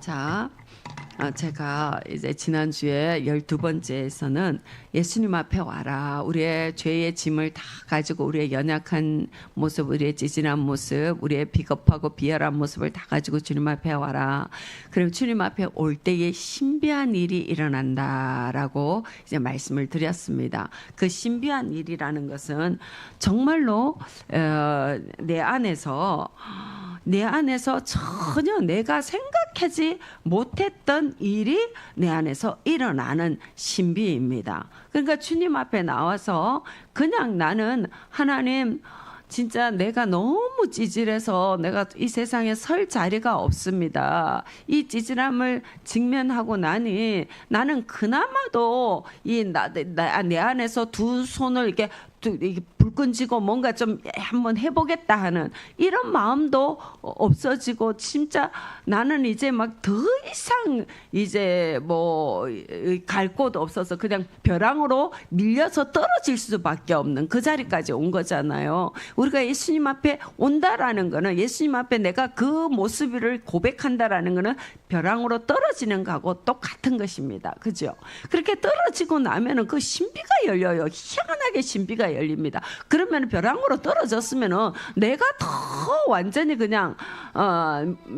자, 제가 이제 지난주에 12번째에서는 예수님 앞에 와라. 우리의 죄의 짐을 다 가지고 우리의 연약한 모습, 우리의 찌질한 모습, 우리의 비겁하고 비열한 모습을 다 가지고 주님 앞에 와라. 그럼 주님 앞에 올 때에 신비한 일이 일어난다라고 이제 말씀을 드렸습니다. 그 신비한 일이라는 것은 정말로 내 안에서 전혀 내가 생각하지 못했던 일이 내 안에서 일어나는 신비입니다. 그러니까 주님 앞에 나와서 그냥 나는 하나님 진짜 내가 너무 찌질해서 내가 이 세상에 설 자리가 없습니다. 이 찌질함을 직면하고 나니 나는 그나마도 내 안에서 두 손을 이렇게 불 끈지고 뭔가 좀 한번 해보겠다 하는 이런 마음도 없어지고, 진짜 나는 이제 막 더 이상 이제 뭐 갈 곳 없어서 그냥 벼랑으로 밀려서 떨어질 수밖에 없는 그 자리까지 온 거잖아요. 우리가 예수님 앞에 온다라는 거는, 예수님 앞에 내가 그 모습을 고백한다라는 거는 벼랑으로 떨어지는 거하고 똑같은 것입니다. 그죠? 그렇게 떨어지고 나면은 그 신비가 열려요. 희한하게 신비가 열립니다. 그러면 벼랑으로 떨어졌으면은 내가 더 완전히 그냥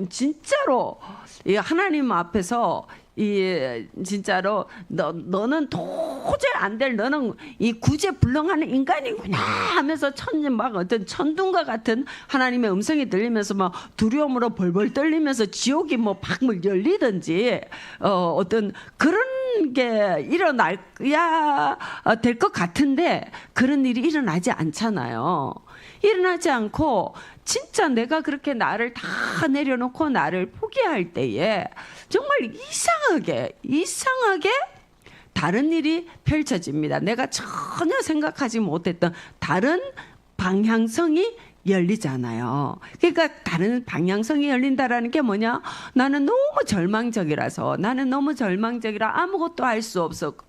진짜로 이 하나님 앞에서 이 진짜로 너는 도저히 안 될, 너는 이 구제불능하는 인간이구나 하면서 막 어떤 천둥과 같은 하나님의 음성이 들리면서 막 두려움으로 벌벌 떨리면서 지옥이 뭐 팍 열리든지 어떤 그런 게 일어나야 될 것 같은데 그런 일이 일어나지 않잖아요. 일어나지 않고 진짜 내가 그렇게 나를 다 내려놓고 나를 포기할 때에 정말 이상하게 다른 일이 펼쳐집니다. 내가 전혀 생각하지 못했던 다른 방향성이 열리잖아요. 그러니까 다른 방향성이 열린다라는 게 뭐냐? 나는 너무 절망적이라 아무것도 할 수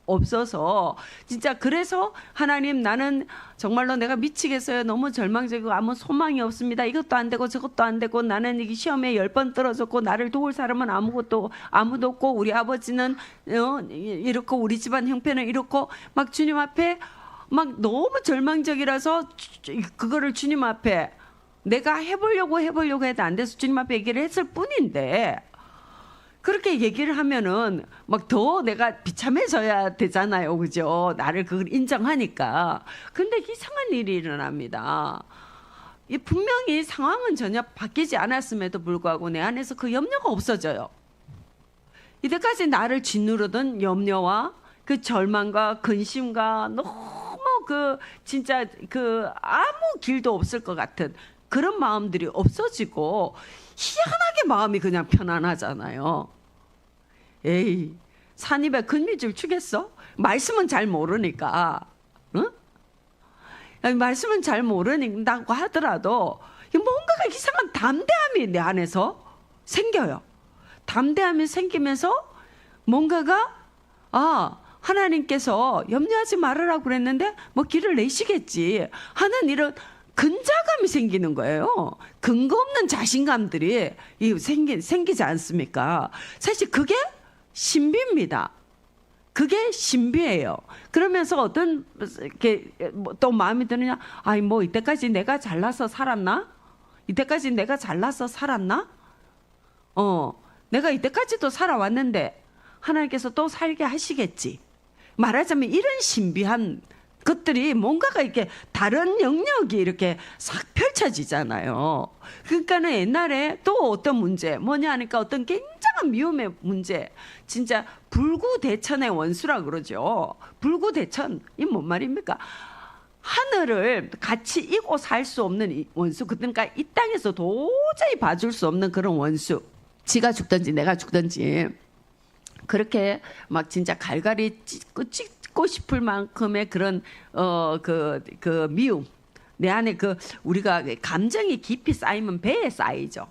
없어서 진짜 그래서 하나님, 나는 정말로 내가 미치겠어요. 너무 절망적이고 아무 소망이 없습니다. 이것도 안 되고 저것도 안 되고, 나는 이 시험에 10번 떨어졌고 나를 도울 사람은 아무도 없고, 우리 아버지는 이렇고 우리 집안 형편은 이렇고, 막 주님 앞에 막 너무 절망적이라서 그거를 주님 앞에 내가 해보려고 해도 안 돼서 주님 앞에 얘기를 했을 뿐인데, 그렇게 얘기를 하면은 막 더 내가 비참해져야 되잖아요. 그죠? 나를 그걸 인정하니까. 근데 이상한 일이 일어납니다. 분명히 상황은 전혀 바뀌지 않았음에도 불구하고 내 안에서 그 염려가 없어져요. 이때까지 나를 짓누르던 염려와 그 절망과 근심과 너무 진짜 아무 길도 없을 것 같은 그런 마음들이 없어지고, 희한하게 마음이 그냥 편안하잖아요. 에이, 산입에 근미줄 추겠어? 말씀은 잘 모르니까, 응? 말씀은 잘 모르는다고 하더라도 뭔가가 이상한 담대함이 내 안에서 생겨요. 담대함이 생기면서 뭔가가 하나님께서 염려하지 말으라고 그랬는데 뭐 길을 내시겠지 하는 이런 근자감이 생기는 거예요. 근거 없는 자신감들이 생기지 않습니까? 사실 그게 신비입니다. 그게 신비예요. 그러면서 어떤 또 마음이 드느냐? 뭐 이때까지 내가 잘나서 살았나? 내가 이때까지도 살아왔는데 하나님께서 또 살게 하시겠지. 말하자면 이런 신비한 것들이 뭔가가 이렇게 다른 영역이 이렇게 싹 펼쳐지잖아요. 그러니까는 옛날에 또 어떤 문제 뭐냐 하니까 어떤 굉장한 미움의 문제, 진짜 불구대천의 원수라 그러죠. 불구대천, 이 뭔 말입니까? 하늘을 같이 이고 살 수 없는 이 원수, 그러니까 이 땅에서 도저히 봐줄 수 없는 그런 원수. 지가 죽든지 내가 죽든지 그렇게 막 진짜 갈갈이 찢고 싶을 만큼의 그런 그 미움, 내 안에 우리가 감정이 깊이 쌓이면 배에 쌓이죠.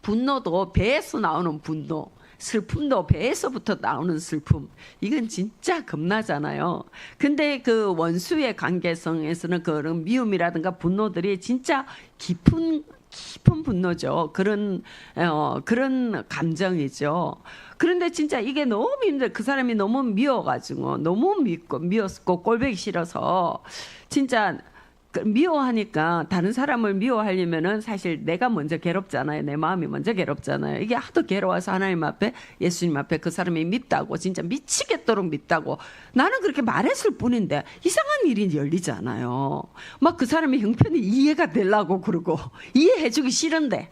분노도 배에서 나오는 분노, 슬픔도 배에서부터 나오는 슬픔, 이건 진짜 겁나잖아요. 근데 그 원수의 관계성에서는 그런 미움이라든가 분노들이 진짜 깊은 깊은 분노죠. 그런 감정이죠. 그런데 진짜 이게 너무 힘들어. 그 사람이 너무 미워가지고 너무 미웠고 꼴보기 싫어서 진짜 미워하니까 다른 사람을 미워하려면은 사실 내가 먼저 괴롭잖아요. 내 마음이 먼저 괴롭잖아요. 이게 하도 괴로워서 하나님 앞에 예수님 앞에 그 사람이 밉다고 진짜 미치겠도록 밉다고 나는 그렇게 말했을 뿐인데 이상한 일이 열리잖아요. 막 그 사람의 형편이 이해가 되려고 그러고 이해해주기 싫은데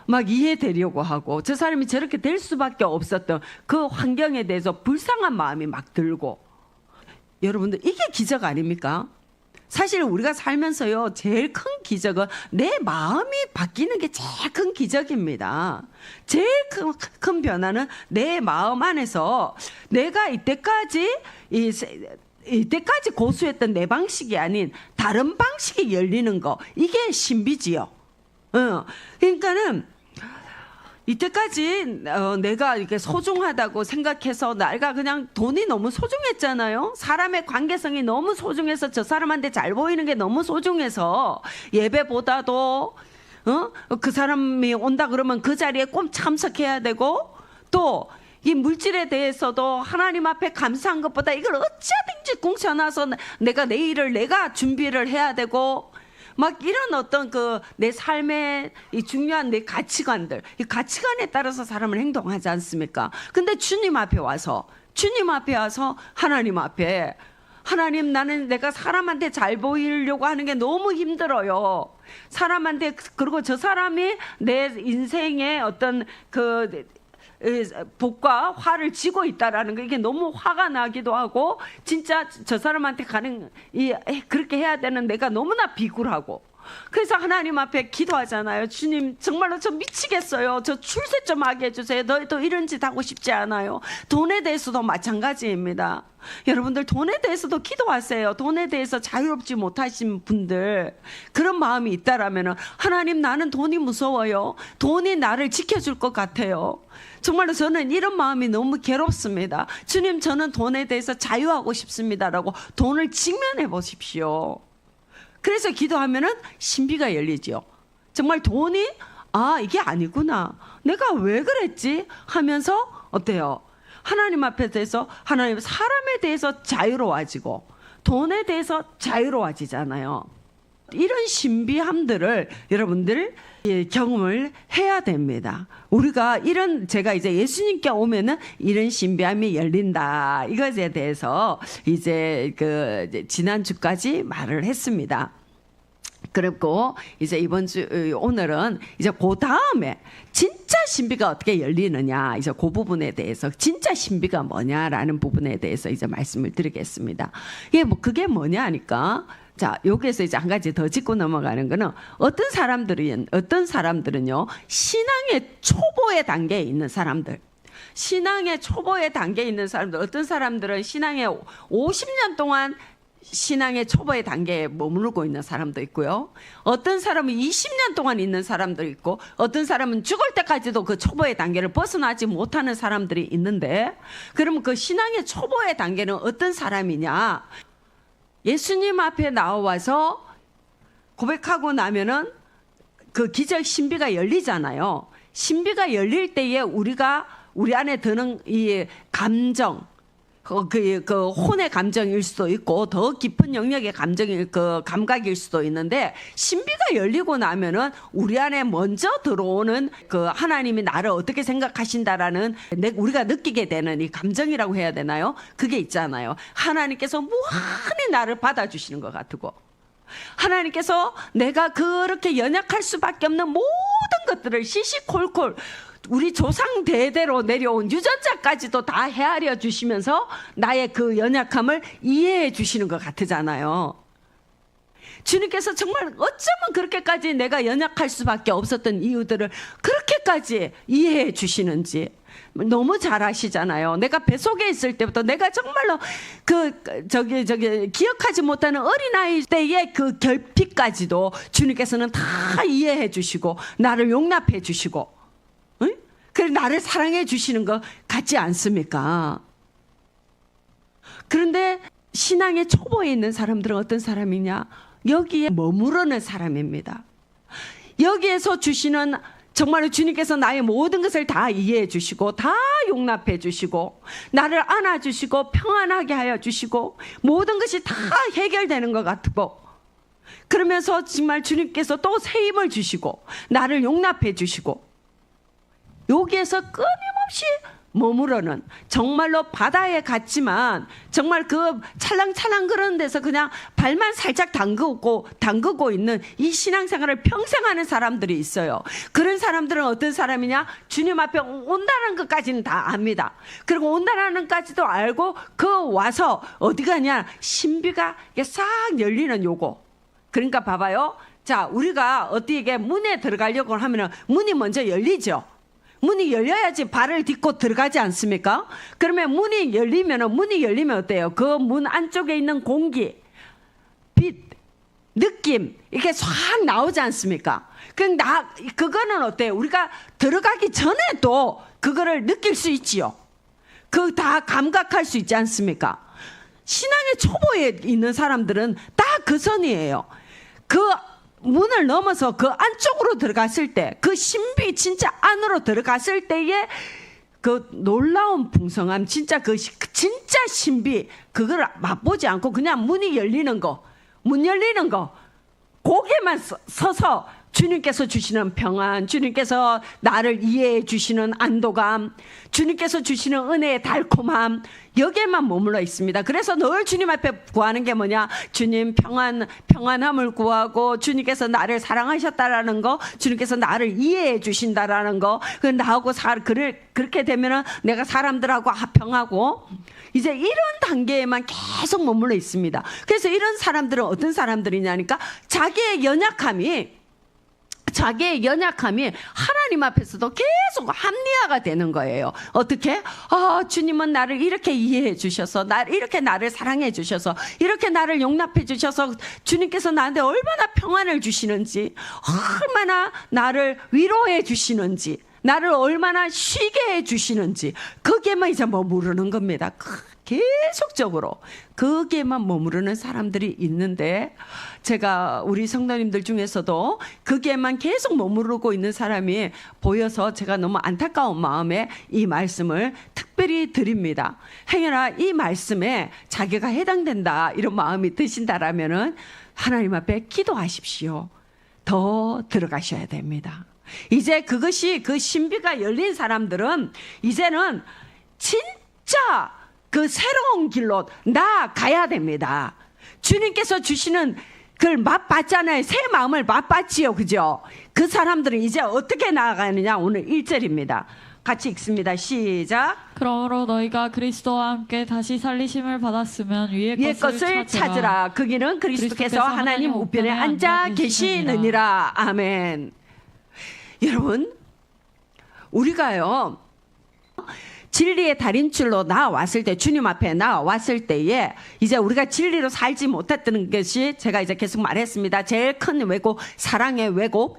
막 이해되려고 하고 저 사람이 저렇게 될 수밖에 없었던 그 환경에 대해서 불쌍한 마음이 막 들고 여러분들 이게 기적 아닙니까? 사실 우리가 살면서요 제일 큰 기적은 내 마음이 바뀌는 게 제일 큰 기적입니다. 제일 큰 변화는 내 마음 안에서 내가 이때까지 고수했던 내 방식이 아닌 다른 방식이 열리는 거 이게 신비지요. 그러니까는 이때까지 내가 이렇게 소중하다고 생각해서 내가 그냥 돈이 너무 소중했잖아요. 사람의 관계성이 너무 소중해서 저 사람한테 잘 보이는 게 너무 소중해서 예배보다도 그 사람이 온다 그러면 그 자리에 꼭 참석해야 되고 또 이 물질에 대해서도 하나님 앞에 감사한 것보다 이걸 어찌하든지 공쳐놔서 내가 내일을 내가 준비를 해야 되고 막 이런 어떤 내 삶의 이 중요한 내 가치관들, 이 가치관에 따라서 사람은 행동하지 않습니까? 근데 주님 앞에 와서 하나님 나는 내가 사람한테 잘 보이려고 하는 게 너무 힘들어요. 사람한테 그리고 저 사람이 내 인생의 어떤 복과 화를 지고 있다라는 거 이게 너무 화가 나기도 하고 진짜 저 사람한테 그렇게 해야 되는 내가 너무나 비굴하고 그래서 하나님 앞에 기도하잖아요. 주님 정말로 저 미치겠어요. 저 출세 좀 하게 해주세요. 너희도 이런 짓 하고 싶지 않아요. 돈에 대해서도 마찬가지입니다. 여러분들 돈에 대해서도 기도하세요. 돈에 대해서 자유롭지 못하신 분들 그런 마음이 있다라면 하나님 나는 돈이 무서워요. 돈이 나를 지켜줄 것 같아요. 정말로 저는 이런 마음이 너무 괴롭습니다. 주님 저는 돈에 대해서 자유하고 싶습니다라고 돈을 직면해 보십시오. 그래서 기도하면은 신비가 열리죠. 정말 돈이 이게 아니구나. 내가 왜 그랬지? 하면서 어때요? 하나님 앞에 대해서 하나님 사람에 대해서 자유로워지고 돈에 대해서 자유로워지잖아요. 이런 신비함들을 여러분들 경험을 해야 됩니다. 우리가 제가 이제 예수님께 오면은 이런 신비함이 열린다. 이것에 대해서 이제 지난주까지 말을 했습니다. 그리고 이제 오늘은 이제 그 다음에 진짜 신비가 어떻게 열리느냐, 이제 그 부분에 대해서 진짜 신비가 뭐냐라는 부분에 대해서 이제 말씀을 드리겠습니다. 그게 뭐냐 하니까 자, 여기에서 이제 한 가지 더 짚고 넘어가는 거는 어떤 사람들은요, 신앙의 초보의 단계에 있는 사람들. 어떤 사람들은 신앙의 50년 동안 신앙의 초보의 단계에 머무르고 있는 사람도 있고요. 어떤 사람은 20년 동안 있는 사람도 있고, 어떤 사람은 죽을 때까지도 그 초보의 단계를 벗어나지 못하는 사람들이 있는데, 그러면 그 신앙의 초보의 단계는 어떤 사람이냐? 예수님 앞에 나와서 고백하고 나면은 그 기적 신비가 열리잖아요. 신비가 열릴 때에 우리 안에 드는 이 감정, 그 혼의 감정일 수도 있고 더 깊은 영역의 감각일 수도 있는데, 신비가 열리고 나면은 우리 안에 먼저 들어오는 그 하나님이 나를 어떻게 생각하신다라는 우리가 느끼게 되는 이 감정이라고 해야 되나요? 그게 있잖아요. 하나님께서 무한히 나를 받아주시는 것 같고, 하나님께서 내가 그렇게 연약할 수밖에 없는 모든 것들을 시시콜콜 우리 조상 대대로 내려온 유전자까지도 다 헤아려 주시면서 나의 그 연약함을 이해해 주시는 것 같으잖아요. 주님께서 정말 어쩌면 그렇게까지 내가 연약할 수밖에 없었던 이유들을 그렇게까지 이해해 주시는지 너무 잘 아시잖아요. 내가 뱃속에 있을 때부터 내가 정말로 기억하지 못하는 어린아이 때의 그 결핍까지도 주님께서는 다 이해해 주시고 나를 용납해 주시고, 그래 나를 사랑해 주시는 것 같지 않습니까? 그런데 신앙의 초보에 있는 사람들은 어떤 사람이냐? 여기에 머무르는 사람입니다. 여기에서 주시는 정말로 주님께서 나의 모든 것을 다 이해해 주시고 다 용납해 주시고 나를 안아 주시고 평안하게 하여 주시고 모든 것이 다 해결되는 것 같고 그러면서 정말 주님께서 또 새 힘을 주시고 나를 용납해 주시고 여기에서 끊임없이 머무르는 정말로 바다에 갔지만 정말 그 찰랑찰랑 그런 데서 그냥 발만 살짝 담그고 있는 이 신앙생활을 평생 하는 사람들이 있어요. 그런 사람들은 어떤 사람이냐? 주님 앞에 온다는 것까지는 다 압니다. 그리고 온다는 것까지도 알고 그 와서 어디 가냐? 신비가 싹 열리는 요거. 그러니까 봐봐요. 자, 우리가 어떻게 문에 들어가려고 하면은 문이 먼저 열리죠. 문이 열려야지 발을 딛고 들어가지 않습니까? 그러면 문이 열리면 어때요? 그 문 안쪽에 있는 공기, 빛, 느낌 이렇게 싹 나오지 않습니까? 그거는 어때요? 우리가 들어가기 전에도 그거를 느낄 수 있지요. 그 다 감각할 수 있지 않습니까? 신앙의 초보에 있는 사람들은 다 그 선이에요. 그 문을 넘어서 그 안쪽으로 들어갔을 때, 그 신비 진짜 안으로 들어갔을 때의 그 놀라운 풍성함, 진짜 진짜 신비, 그걸 맛보지 않고 그냥 문이 열리는 거, 문 열리는 거, 거기에만 서서 주님께서 주시는 평안, 주님께서 나를 이해해 주시는 안도감, 주님께서 주시는 은혜의 달콤함, 여기에만 머물러 있습니다. 그래서 늘 주님 앞에 구하는 게 뭐냐? 주님 평안함을 구하고 주님께서 나를 사랑하셨다라는 거, 주님께서 나를 이해해 주신다라는 거, 나하고 그렇게 되면은 내가 사람들하고 합평하고 이제 이런 단계에만 계속 머물러 있습니다. 그래서 이런 사람들은 어떤 사람들이냐니까 자기의 연약함이 하나님 앞에서도 계속 합리화가 되는 거예요. 어떻게? 주님은 나를 이렇게 이해해 주셔서 이렇게 나를 사랑해 주셔서 이렇게 나를 용납해 주셔서 주님께서 나한테 얼마나 평안을 주시는지 얼마나 나를 위로해 주시는지 나를 얼마나 쉬게 해 주시는지 거기에만 이제 머무르는 겁니다. 계속적으로 거기에만 머무르는 사람들이 있는데 제가 우리 성도님들 중에서도 거기에만 계속 머무르고 있는 사람이 보여서 제가 너무 안타까운 마음에 이 말씀을 특별히 드립니다. 행여나 이 말씀에 자기가 해당된다 이런 마음이 드신다라면은 하나님 앞에 기도하십시오. 더 들어가셔야 됩니다. 이제 그것이 그 신비가 열린 사람들은 이제는 진짜 그 새로운 길로 나아가야 됩니다. 주님께서 주시는 그걸 맛봤잖아요. 새 마음을 맛봤지요. 그죠? 그 사람들은 이제 어떻게 나아가느냐? 오늘 1절입니다. 같이 읽습니다. 시작. 그러므로 너희가 그리스도와 함께 다시 살리심을 받았으면 위의 것을 찾으라. 거기는 그리스도께서 하나님 우편에 앉아 계시느니라. 아멘. 여러분, 우리가요 진리의 달인줄로 나왔을 때, 주님 앞에 나왔을 때에 이제 우리가 진리로 살지 못했던 것이 제가 이제 계속 말했습니다. 제일 큰 왜곡, 사랑의 왜곡,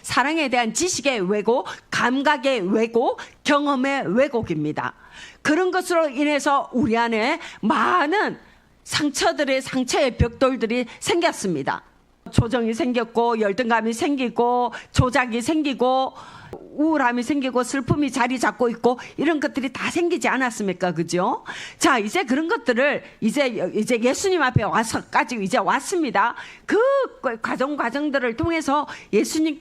사랑에 대한 지식의 왜곡, 감각의 왜곡, 경험의 왜곡입니다. 그런 것으로 인해서 우리 안에 많은 상처의 벽돌들이 생겼습니다. 조정이 생겼고 열등감이 생기고 조작이 생기고 우울함이 생기고 슬픔이 자리 잡고 있고 이런 것들이 다 생기지 않았습니까? 그죠? 자, 이제 그런 것들을 이제 예수님 앞에 와서까지 이제 왔습니다. 그 과정들을 통해서 예수님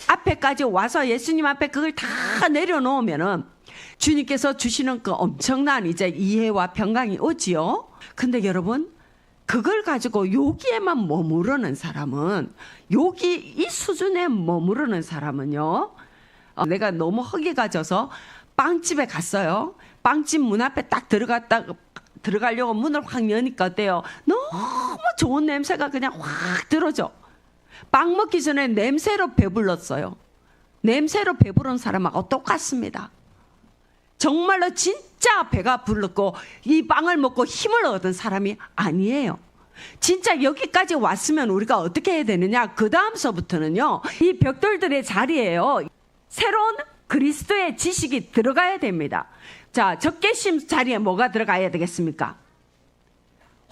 앞에까지 와서 예수님 앞에 그걸 다 내려놓으면은 주님께서 주시는 그 엄청난 이제 이해와 평강이 오지요. 근데 여러분, 그걸 가지고 여기에만 머무르는 사람은, 여기 이 수준에 머무르는 사람은요, 내가 너무 허기가 져서 빵집에 갔어요. 빵집 문 앞에 딱 들어가려고 문을 확 여니까 어때요? 너무 좋은 냄새가 그냥 확 들어져. 빵 먹기 전에 냄새로 배불렀어요. 냄새로 배부른 사람하고 똑같습니다. 정말로 진짜 배가 불렀고 이 빵을 먹고 힘을 얻은 사람이 아니에요. 진짜 여기까지 왔으면 우리가 어떻게 해야 되느냐? 그 다음서부터는요, 이 벽돌들의 자리에요, 새로운 그리스도의 지식이 들어가야 됩니다. 자, 적개심 자리에 뭐가 들어가야 되겠습니까?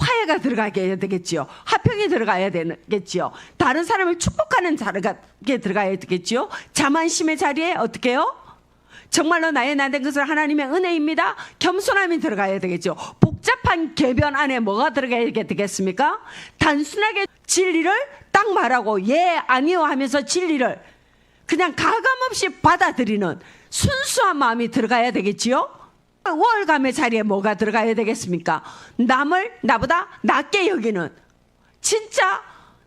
화해가 들어가게 되겠지요. 화평이 들어가야 되겠지요. 다른 사람을 축복하는 자리가 들어가야 되겠지요. 자만심의 자리에 어떻게 해요? 정말로 나의 나된 것을 하나님의 은혜입니다. 겸손함이 들어가야 되겠죠. 복잡한 궤변 안에 뭐가 들어가야 되겠습니까? 단순하게 진리를 딱 말하고 예 아니요 하면서 진리를 그냥 가감없이 받아들이는 순수한 마음이 들어가야 되겠지요. 우월감의 자리에 뭐가 들어가야 되겠습니까? 남을 나보다 낮게 여기는 진짜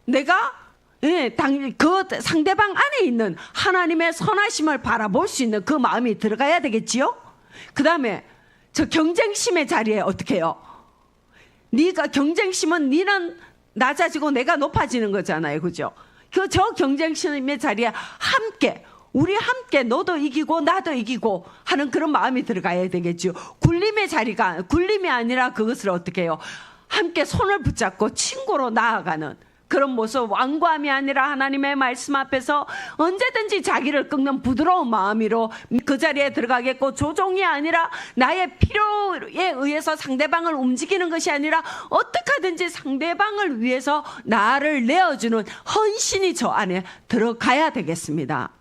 내가 그 상대방 안에 있는 하나님의 선하심을 바라볼 수 있는 그 마음이 들어가야 되겠지요. 그 다음에 저 경쟁심의 자리에 어떻게 해요? 네가 경쟁심은 니는 낮아지고 내가 높아지는 거잖아요, 그죠? 저 경쟁심의 자리에 함께 우리 함께 너도 이기고 나도 이기고 하는 그런 마음이 들어가야 되겠죠. 굴림이 아니라 그것을 어떻게 해요? 함께 손을 붙잡고 친구로 나아가는 그런 모습, 완고함이 아니라 하나님의 말씀 앞에서 언제든지 자기를 꺾는 부드러운 마음으로 그 자리에 들어가겠고, 조종이 아니라 나의 필요에 의해서 상대방을 움직이는 것이 아니라 어떻게 하든지 상대방을 위해서 나를 내어주는 헌신이 저 안에 들어가야 되겠습니다.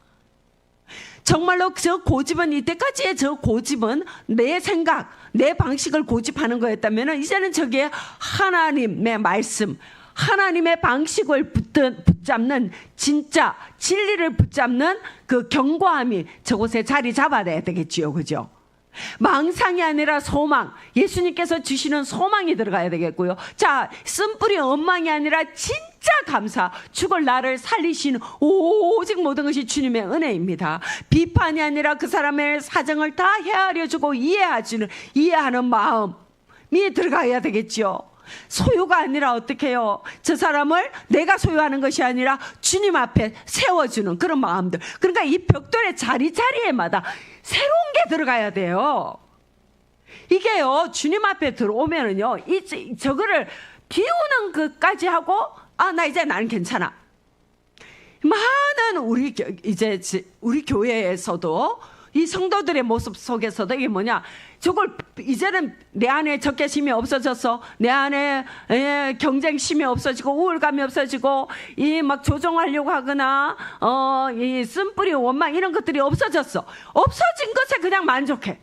정말로 저 고집은, 이때까지의 저 고집은 내 생각, 내 방식을 고집하는 거였다면 이제는 저게 하나님의 말씀, 하나님의 방식을 붙잡는 진짜 진리를 붙잡는 그 견고함이 저곳에 자리 잡아야 되겠지요, 그죠? 망상이 아니라 소망, 예수님께서 주시는 소망이 들어가야 되겠고요. 자, 쓴뿌리 엉망이 아니라 진짜 감사, 죽을 나를 살리신 오직 모든 것이 주님의 은혜입니다. 비판이 아니라 그 사람의 사정을 다 헤아려주고 이해하는 마음이 들어가야 되겠죠. 소유가 아니라 어떻게 해요? 저 사람을 내가 소유하는 것이 아니라 주님 앞에 세워주는 그런 마음들. 그러니까 이 벽돌의 자리자리에마다 새로운 게 들어가야 돼요. 이게요, 주님 앞에 들어오면은요, 저거를 비우는 것까지 하고, 나 이제 나는 괜찮아. 많은 우리 교회에서도 이 성도들의 모습 속에서도 이게 뭐냐, 저걸 이제는 내 안에 적개심이 없어졌어, 내 안에 경쟁심이 없어지고 우울감이 없어지고 이 막 조종하려고 하거나 이 쓴뿌리 원망 이런 것들이 없어졌어. 없어진 것에 그냥 만족해.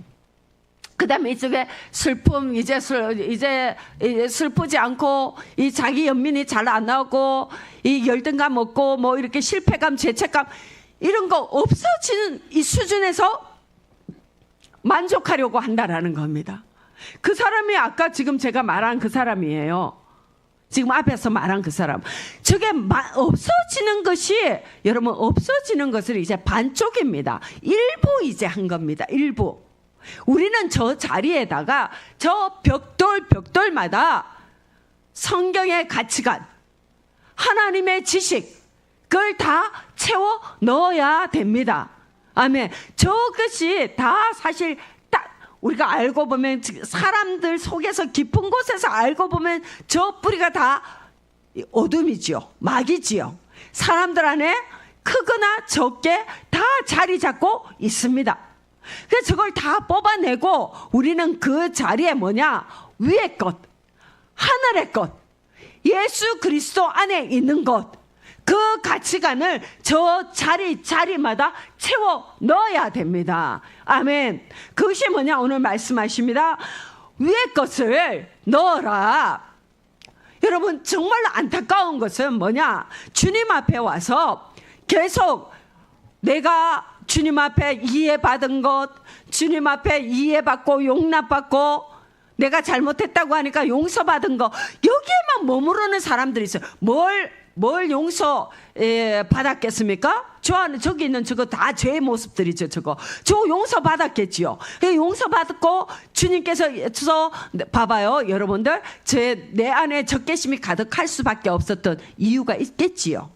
그 다음에 이쪽에 슬픔, 이제 슬프지 않고, 이 자기 연민이 잘 안 나오고, 이 열등감 없고, 뭐 이렇게 실패감, 죄책감, 이런 거 없어지는 이 수준에서 만족하려고 한다라는 겁니다. 그 사람이 아까 지금 제가 말한 그 사람이에요. 지금 앞에서 말한 그 사람. 저게 없어지는 것이, 여러분, 없어지는 것을 이제 반쪽입니다. 일부 이제 한 겁니다. 일부. 우리는 저 자리에다가 저 벽돌마다 성경의 가치관, 하나님의 지식, 그걸 다 채워 넣어야 됩니다. 아멘. 저것이 다 사실 딱 우리가 알고 보면, 사람들 속에서 깊은 곳에서 알고 보면 저 뿌리가 다 어둠이지요, 마귀지요. 사람들 안에 크거나 적게 다 자리 잡고 있습니다. 그래서 저걸 다 뽑아내고 우리는 그 자리에 뭐냐, 위의 것, 하늘의 것, 예수 그리스도 안에 있는 것, 그 가치관을 저 자리마다 채워 넣어야 됩니다. 아멘. 그것이 뭐냐, 오늘 말씀하십니다. 위의 것을 넣어라. 여러분, 정말로 안타까운 것은 뭐냐, 주님 앞에 와서 계속 내가 주님 앞에 이해받은 것, 주님 앞에 이해받고 용납받고 내가 잘못했다고 하니까 용서받은 거, 여기에만 머무르는 사람들이 있어요. 뭘 용서 받았겠습니까? 저기 있는 저거 다 죄의 모습들이죠. 저거 용서 받았겠지요. 용서 받고 주님께서 봐봐요, 여러분들, 내 안에 적개심이 가득할 수밖에 없었던 이유가 있겠지요.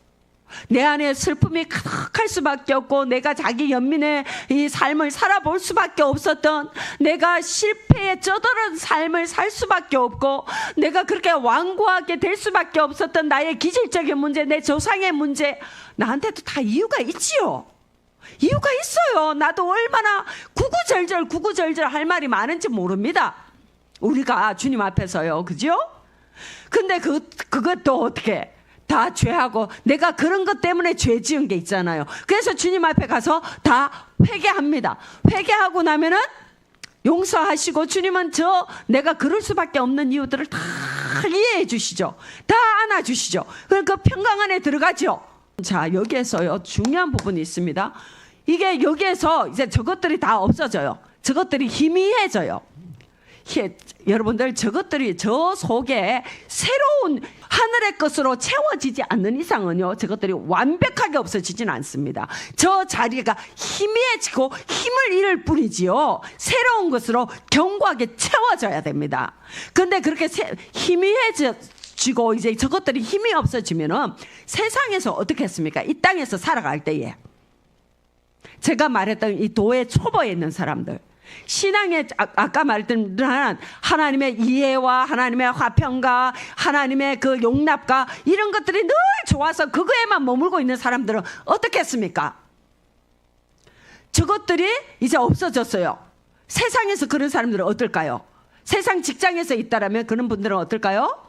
내 안에 슬픔이 가득할 수밖에 없고, 내가 자기 연민의 이 삶을 살아볼 수밖에 없었던, 내가 실패에 쩌들은 삶을 살 수밖에 없고, 내가 그렇게 완고하게 될 수밖에 없었던 나의 기질적인 문제, 내 조상의 문제, 나한테도 다 이유가 있지요. 이유가 있어요. 나도 얼마나 구구절절 할 말이 많은지 모릅니다. 우리가 주님 앞에서요, 그죠? 근데 그것도 어떻게 다 죄하고 내가 그런 것 때문에 죄 지은 게 있잖아요. 그래서 주님 앞에 가서 다 회개합니다. 회개하고 나면은 용서하시고 주님은 내가 그럴 수밖에 없는 이유들을 다 이해해 주시죠. 다 안아주시죠. 그러니까 평강 안에 들어가죠. 자, 여기에서요 중요한 부분이 있습니다. 이게 여기에서 이제 저것들이 다 없어져요. 저것들이 희미해져요. 여러분들 저것들이 저 속에 새로운 하늘의 것으로 채워지지 않는 이상은요 저것들이 완벽하게 없어지진 않습니다. 저 자리가 희미해지고 힘을 잃을 뿐이지요 새로운 것으로 견고하게 채워져야 됩니다. 근데 그렇게 희미해지고 이제 저것들이 힘이 없어지면은 세상에서 어떻게 했습니까? 이 땅에서 살아갈 때에 제가 말했던 이 도의 초보에 있는 사람들, 신앙의 아까 말했던 하나님의 이해와 하나님의 화평과 하나님의 그 용납과 이런 것들이 늘 좋아서 그거에만 머물고 있는 사람들은 어떻게 했습니까? 저것들이 이제 없어졌어요. 세상에서 그런 사람들은 어떨까요? 세상 직장에서 있다라면 그런 분들은 어떨까요?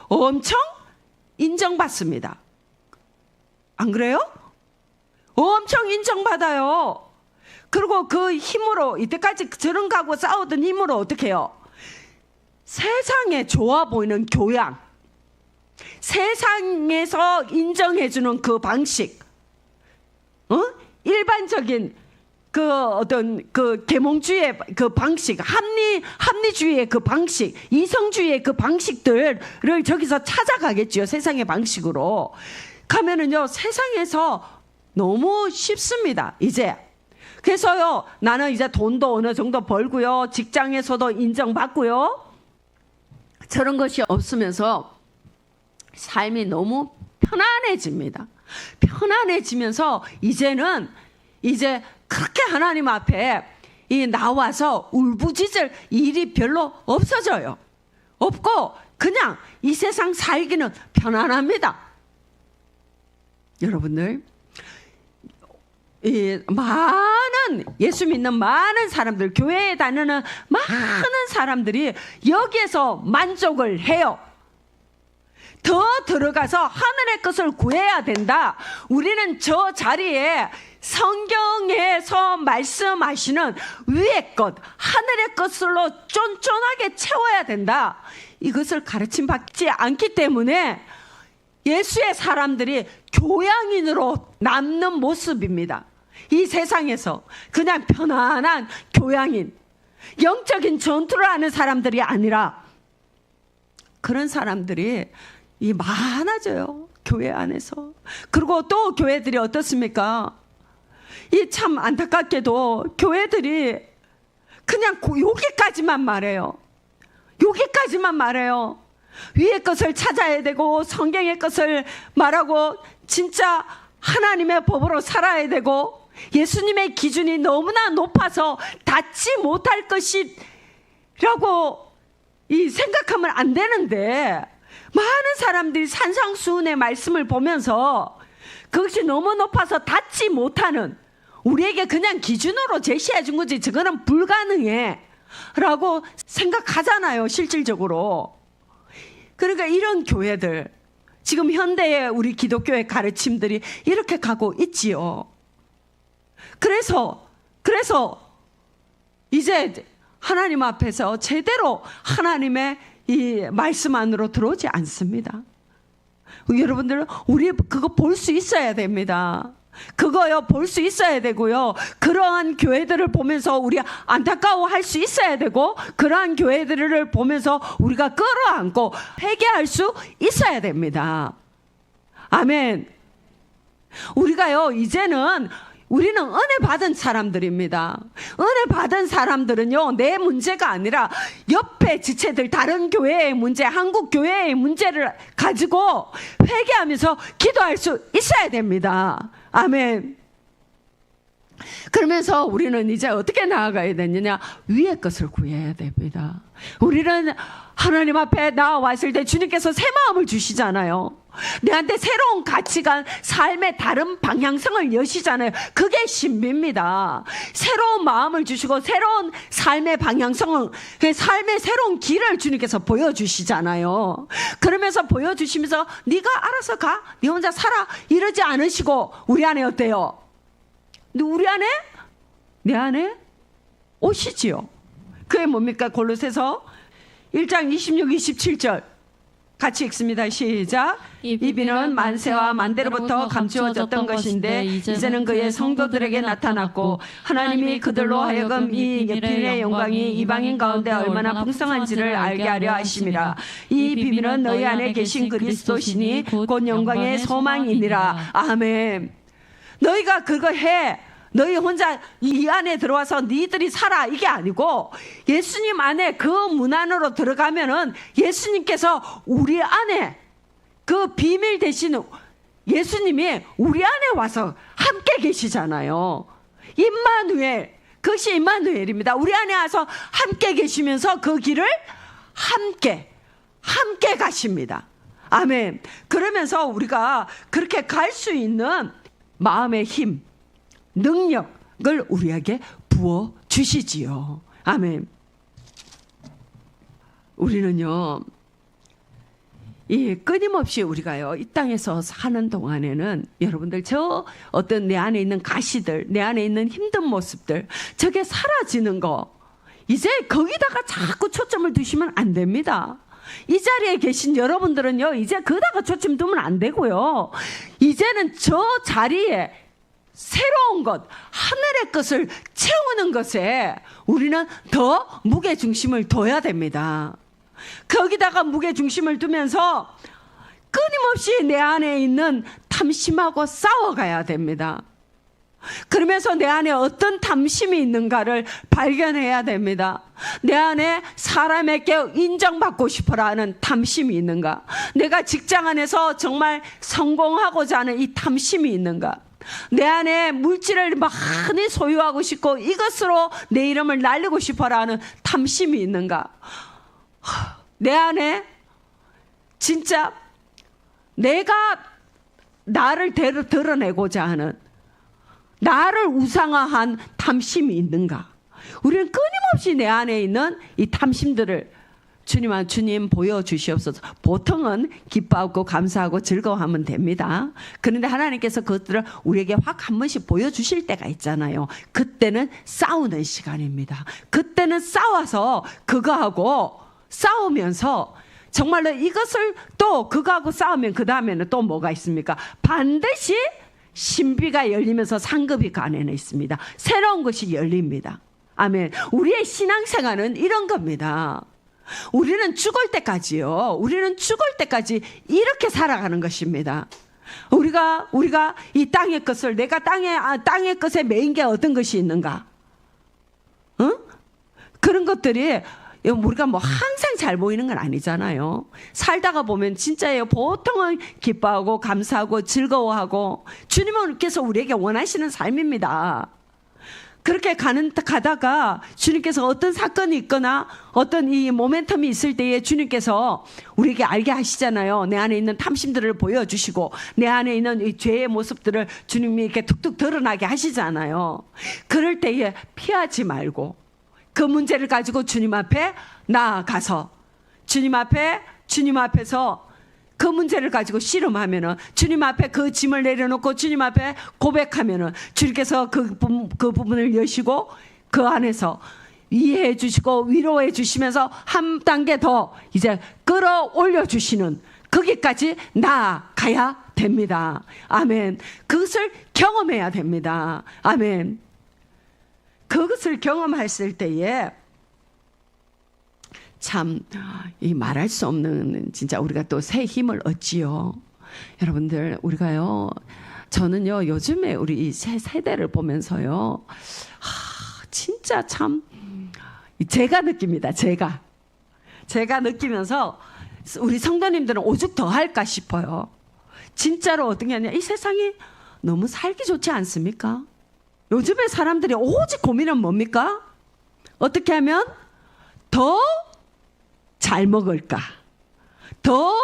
엄청 인정받습니다. 안 그래요? 엄청 인정받아요. 그리고 그 힘으로 이때까지 저런 가고 싸우던 힘으로 어떻게 해요? 세상에 좋아 보이는 교양, 세상에서 인정해주는 그 방식, 일반적인 그 어떤 그 계몽주의의 그 방식, 합리주의의 그 방식, 이성주의의 그 방식들을 저기서 찾아가겠죠. 세상의 방식으로 가면은요 세상에서 너무 쉽습니다. 이제 그래서요 나는 이제 돈도 어느 정도 벌고요 직장에서도 인정받고요 저런 것이 없으면서 삶이 너무 편안해집니다. 편안해지면서 이제는 이제 그렇게 하나님 앞에 나와서 울부짖을 일이 별로 없어져요. 없고 그냥 이 세상 살기는 편안합니다. 여러분들 많은 예수 믿는 많은 사람들, 교회에 다니는 많은 사람들이 여기에서 만족을 해요. 더 들어가서 하늘의 것을 구해야 된다. 우리는 저 자리에 성경에서 말씀하시는 위의 것, 하늘의 것으로 쫀쫀하게 채워야 된다. 이것을 가르침 받지 않기 때문에 예수의 사람들이 교양인으로 남는 모습입니다. 이 세상에서 그냥 편안한 교양인, 영적인 전투를 하는 사람들이 아니라 그런 사람들이 많아져요. 교회 안에서. 그리고 또 교회들이 어떻습니까? 이 참 안타깝게도 교회들이 그냥 여기까지만 말해요. 여기까지만 말해요. 위의 것을 찾아야 되고 성경의 것을 말하고 진짜 하나님의 법으로 살아야 되고 예수님의 기준이 너무나 높아서 닿지 못할 것이라고 생각하면 안 되는데 많은 사람들이 산상수훈의 말씀을 보면서 그것이 너무 높아서 닿지 못하는 우리에게 그냥 기준으로 제시해 준 거지 저거는 불가능해 라고 생각하잖아요. 실질적으로. 그러니까 이런 교회들 지금 현대의 우리 기독교의 가르침들이 이렇게 가고 있지요. 그래서 이제 하나님 앞에서 제대로 하나님의 이 말씀 안으로 들어오지 않습니다. 여러분들 우리 그거 볼 수 있어야 됩니다. 그거요 볼 수 있어야 되고요. 그러한 교회들을 보면서 우리 안타까워할 수 있어야 되고 그러한 교회들을 보면서 우리가 끌어안고 회개할 수 있어야 됩니다. 아멘. 우리가요 이제는 우리는 은혜 받은 사람들입니다. 은혜 받은 사람들은요 내 문제가 아니라 옆에 지체들 다른 교회의 문제, 한국 교회의 문제를 가지고 회개하면서 기도할 수 있어야 됩니다. 아멘. 그러면서 우리는 이제 어떻게 나아가야 되느냐? 위의 것을 구해야 됩니다. 우리는 하나님 앞에 나왔을 때 주님께서 새 마음을 주시잖아요. 내한테 새로운 가치관, 삶의 다른 방향성을 여시잖아요. 그게 신비입니다. 새로운 마음을 주시고 새로운 삶의 방향성을, 삶의 새로운 길을 주님께서 보여주시잖아요. 그러면서 보여주시면서 네가 알아서 가, 네 혼자 살아 이러지 않으시고 우리 안에 어때요? 우리 안에? 내 안에 오시지요. 그게 뭡니까? 골로새서 1장 26, 27절 같이 읽습니다. 시작. 이 비밀은 만세와 만대로부터 감추어졌던 것인데 이제는 그의 성도들에게 나타났고 하나님이 그들로 하여금 이 비밀의 영광이 이방인 가운데 얼마나 풍성한지를 알게 하려 하심이라. 이 비밀은 너희 안에 계신 그리스도시니 곧 영광의 소망이니라. 아멘. 너희가 그거 해. 너희 혼자 이 안에 들어와서 니들이 살아 이게 아니고 예수님 안에 그 문 안으로 들어가면은 예수님께서 우리 안에 그 비밀 대신 예수님이 우리 안에 와서 함께 계시잖아요. 임마누엘, 그것이 임마누엘입니다. 우리 안에 와서 함께 계시면서 그 길을 함께 가십니다. 아멘. 그러면서 우리가 그렇게 갈 수 있는 마음의 힘, 능력을 우리에게 부어 주시지요. 아멘. 우리는요, 이 끊임없이 우리가요, 이 땅에서 사는 동안에는 여러분들 저 어떤 내 안에 있는 가시들, 내 안에 있는 힘든 모습들, 저게 사라지는 거, 이제 거기다가 자꾸 초점을 두시면 안 됩니다. 이 자리에 계신 여러분들은요, 이제 거기다가 초점 두면 안 되고요. 이제는 저 자리에 새로운 것, 하늘의 것을 채우는 것에 우리는 더 무게중심을 둬야 됩니다. 거기다가 무게중심을 두면서 끊임없이 내 안에 있는 탐심하고 싸워가야 됩니다. 그러면서 내 안에 어떤 탐심이 있는가를 발견해야 됩니다. 내 안에 사람에게 인정받고 싶어라는 탐심이 있는가? 내가 직장 안에서 정말 성공하고자 하는 이 탐심이 있는가? 내 안에 물질을 많이 소유하고 싶고 이것으로 내 이름을 날리고 싶어라는 탐심이 있는가? 내 안에 진짜 내가 나를 드러내고자 하는 나를 우상화한 탐심이 있는가? 우리는 끊임없이 내 안에 있는 이 탐심들을 주님 보여주시옵소서. 보통은 기뻐하고 감사하고 즐거워하면 됩니다. 그런데 하나님께서 그것들을 우리에게 확 한 번씩 보여주실 때가 있잖아요. 그때는 싸우는 시간입니다. 그때는 싸워서 그거하고 싸우면서 정말로 이것을 또 그거하고 싸우면 그 다음에는 또 뭐가 있습니까? 반드시 신비가 열리면서 상급이 그 안에는 있습니다. 새로운 것이 열립니다. 아멘. 우리의 신앙생활은 이런 겁니다. 우리는 죽을 때까지요. 우리는 죽을 때까지 이렇게 살아가는 것입니다. 우리가 이 땅의 것을 내가 땅의 것에 매인 게 어떤 것이 있는가? 응? 그런 것들이 우리가 뭐 항상 잘 보이는 건 아니잖아요. 살다가 보면 진짜예요. 보통은 기뻐하고 감사하고 즐거워하고 주님께서 우리에게 원하시는 삶입니다. 그렇게 가다가 주님께서 어떤 사건이 있거나 어떤 이 모멘텀이 있을 때에 주님께서 우리에게 알게 하시잖아요. 내 안에 있는 탐심들을 보여주시고 내 안에 있는 이 죄의 모습들을 주님이 이렇게 툭툭 드러나게 하시잖아요. 그럴 때에 피하지 말고 그 문제를 가지고 주님 앞에 나아가서 주님 앞에서 그 문제를 가지고 씨름하면은 주님 앞에 그 짐을 내려놓고 주님 앞에 고백하면은 주님께서 그 부분을 여시고 그 안에서 이해해 주시고 위로해 주시면서 한 단계 더 이제 끌어올려 주시는 거기까지 나아가야 됩니다. 아멘. 그것을 경험해야 됩니다. 아멘. 그것을 경험했을 때에 참 이 말할 수 없는 진짜 우리가 또 새 힘을 얻지요. 여러분들 우리가요, 저는요 요즘에 우리 이 새 세대를 보면서요, 진짜 참 제가 느낍니다. 제가 느끼면서 우리 성도님들은 오죽 더 할까 싶어요. 진짜로 어떻게 하냐, 이 세상이 너무 살기 좋지 않습니까? 요즘에 사람들이 오직 고민은 뭡니까? 어떻게 하면 더 잘 먹을까? 더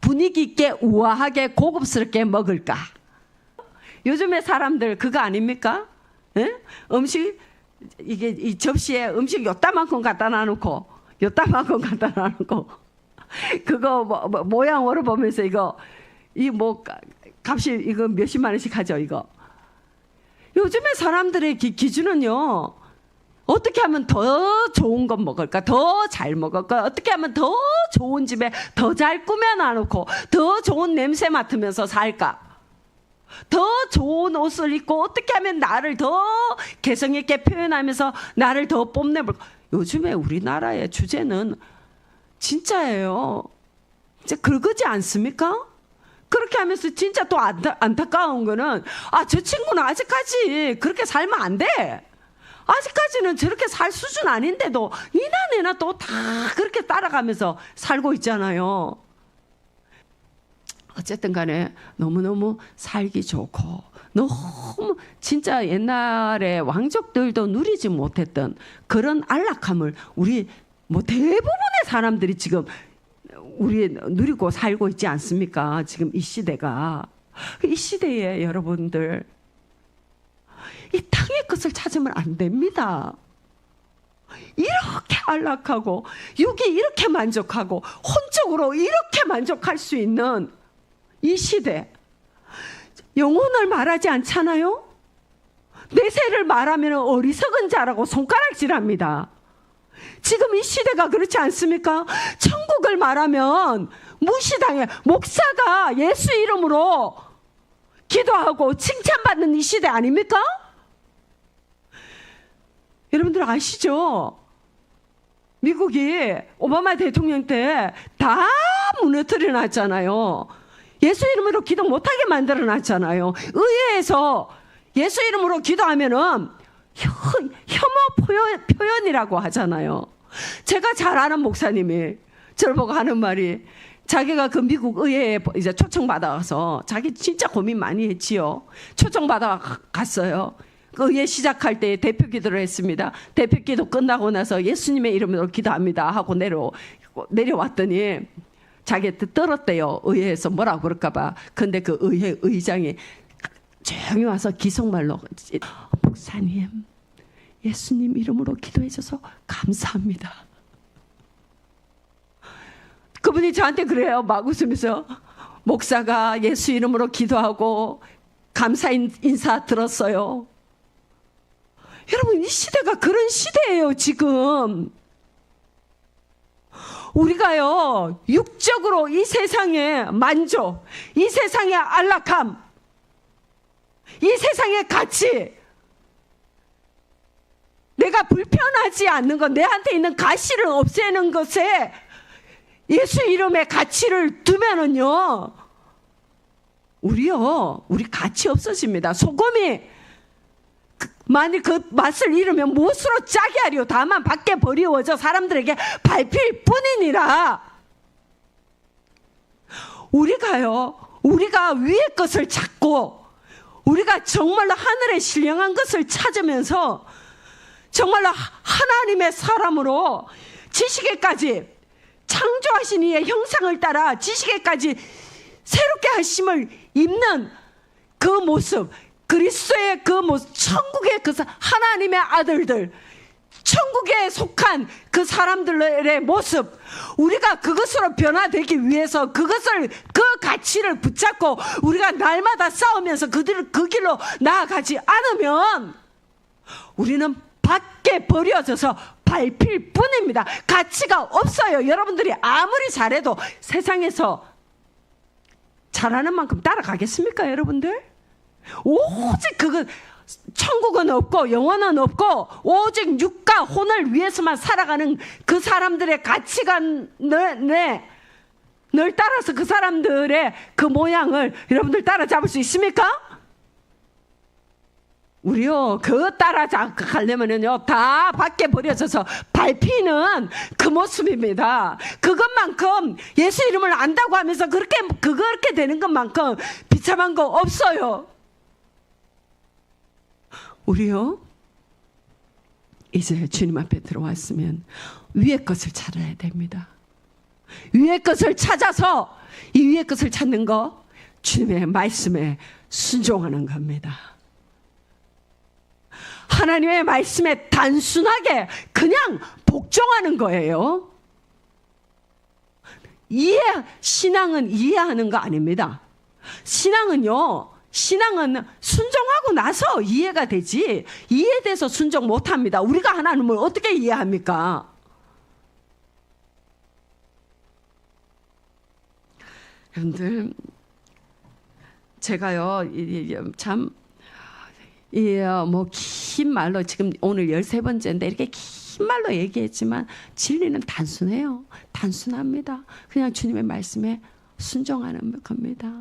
분위기 있게 우아하게 고급스럽게 먹을까? 요즘의 사람들 그거 아닙니까? 예? 음식 이게 이 접시에 음식 요따만큼 갖다 놔놓고 요따만큼 갖다 놔놓고 그거 모양으로 보면서 이거 이 뭐 값이 이거 몇십만 원씩 하죠 이거. 요즘의 사람들의 기준은요. 어떻게 하면 더 좋은 것 먹을까? 더 잘 먹을까? 어떻게 하면 더 좋은 집에 더 잘 꾸며놔놓고 더 좋은 냄새 맡으면서 살까? 더 좋은 옷을 입고 어떻게 하면 나를 더 개성 있게 표현하면서 나를 더 뽐내볼까? 요즘에 우리나라의 주제는 진짜예요. 진짜 그러지 않습니까? 그렇게 하면서 진짜 또 안타까운 거는 저 친구는 아직까지 그렇게 살면 안 돼. 아직까지는 저렇게 살 수준 아닌데도 이나 내나 또 다 그렇게 따라가면서 살고 있잖아요. 어쨌든 간에 너무너무 살기 좋고 너무 진짜 옛날에 왕족들도 누리지 못했던 그런 안락함을 우리 뭐 대부분의 사람들이 지금 우리 누리고 살고 있지 않습니까? 지금 이 시대가. 이 시대에 여러분들 이 땅의 것을 찾으면 안 됩니다. 이렇게 안락하고 육이 이렇게 만족하고 혼적으로 이렇게 만족할 수 있는 이 시대, 영혼을 말하지 않잖아요? 내세를 말하면 어리석은 자라고 손가락질합니다. 지금 이 시대가 그렇지 않습니까? 천국을 말하면 무시당해. 목사가 예수 이름으로 기도하고 칭찬받는 이 시대 아닙니까? 여러분들 아시죠? 미국이 오바마 대통령 때 다 무너뜨려 놨잖아요. 예수 이름으로 기도 못하게 만들어 놨잖아요. 의회에서 예수 이름으로 기도하면은 혐오 표현이라고 하잖아요. 제가 잘 아는 목사님이 저를 보고 하는 말이 자기가 그 미국 의회에 이제 초청받아서 자기 진짜 고민 많이 했지요. 초청받아 갔어요. 그 의회 시작할 때 대표 기도를 했습니다. 대표 기도 끝나고 나서 예수님의 이름으로 기도합니다 하고 내려왔더니 자기한테 떨었대요. 의회에서 뭐라고 그럴까봐. 근데 그 의회 의장이 조용히 와서 기속말로 목사님 예수님 이름으로 기도해 줘서 감사합니다. 그분이 저한테 그래요. 막 웃으면서 목사가 예수 이름으로 기도하고 감사 인사 들었어요. 여러분 이 시대가 그런 시대예요. 지금 우리가요 육적으로 이 세상의 만족, 이 세상의 안락함, 이 세상의 가치, 내가 불편하지 않는 것, 내한테 있는 가시를 없애는 것에 예수 이름의 가치를 두면은요 우리 가치 없어집니다. 소금이 만일 그 맛을 잃으면 무엇으로 짜게 하리요? 다만 밖에 버리워져 사람들에게 밟힐 뿐이니라. 우리가 위의 것을 찾고 우리가 정말로 하늘의 신령한 것을 찾으면서 정말로 하나님의 사람으로 지식에까지 창조하신 이의 형상을 따라 지식에까지 새롭게 하심을 입는 그 모습, 그리스도의 그 모습, 천국의 그 하나님의 아들들, 천국에 속한 그 사람들의 모습, 우리가 그것으로 변화되기 위해서 그 가치를 붙잡고 우리가 날마다 싸우면서 그 길로 나아가지 않으면 우리는 밖에 버려져서 밟힐 뿐입니다. 가치가 없어요. 여러분들이 아무리 잘해도 세상에서 잘하는 만큼 따라가겠습니까, 여러분들? 오직 천국은 없고 영원은 없고 오직 육과 혼을 위해서만 살아가는 그 사람들의 가치관을 늘 따라서 그 사람들의 그 모양을 여러분들 따라잡을 수 있습니까? 우리요 그거 따라가려면요 다 밖에 버려져서 밟히는 그 모습입니다. 그것만큼 예수 이름을 안다고 하면서 그렇게 되는 것만큼 비참한 거 없어요. 우리요 이제 주님 앞에 들어왔으면 위의 것을 찾아야 됩니다. 위의 것을 찾아서 이 위의 것을 찾는 거 주님의 말씀에 순종하는 겁니다. 하나님의 말씀에 단순하게 그냥 복종하는 거예요. 신앙은 이해하는 거 아닙니다. 신앙은요, 신앙은 순종하고 나서 이해가 되지, 이해돼서 순종 못합니다. 우리가 하나님을 어떻게 이해합니까? 여러분들, 제가요, 참, 긴 말로, 지금 오늘 13번째인데, 이렇게 긴 말로 얘기했지만, 진리는 단순해요. 단순합니다. 그냥 주님의 말씀에 순종하는 겁니다.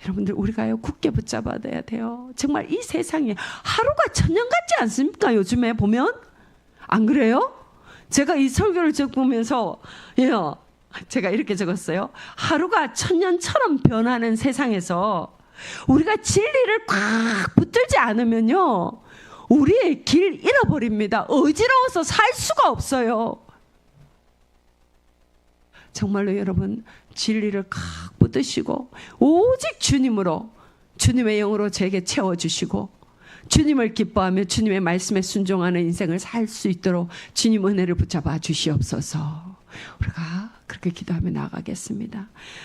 여러분들, 우리가요, 굳게 붙잡아야 돼요. 정말 이 세상에 하루가 천년 같지 않습니까? 요즘에 보면? 안 그래요? 제가 이 설교를 적으면서, 제가 이렇게 적었어요. 하루가 천년처럼 변하는 세상에서 우리가 진리를 꽉 붙들지 않으면요, 우리의 길 잃어버립니다. 어지러워서 살 수가 없어요. 정말로 여러분, 진리를 꽉 붙드시고 오직 주님으로, 주님의 영으로 제게 채워주시고 주님을 기뻐하며 주님의 말씀에 순종하는 인생을 살 수 있도록 주님 은혜를 붙잡아 주시옵소서. 우리가 그렇게 기도하며 나아가겠습니다.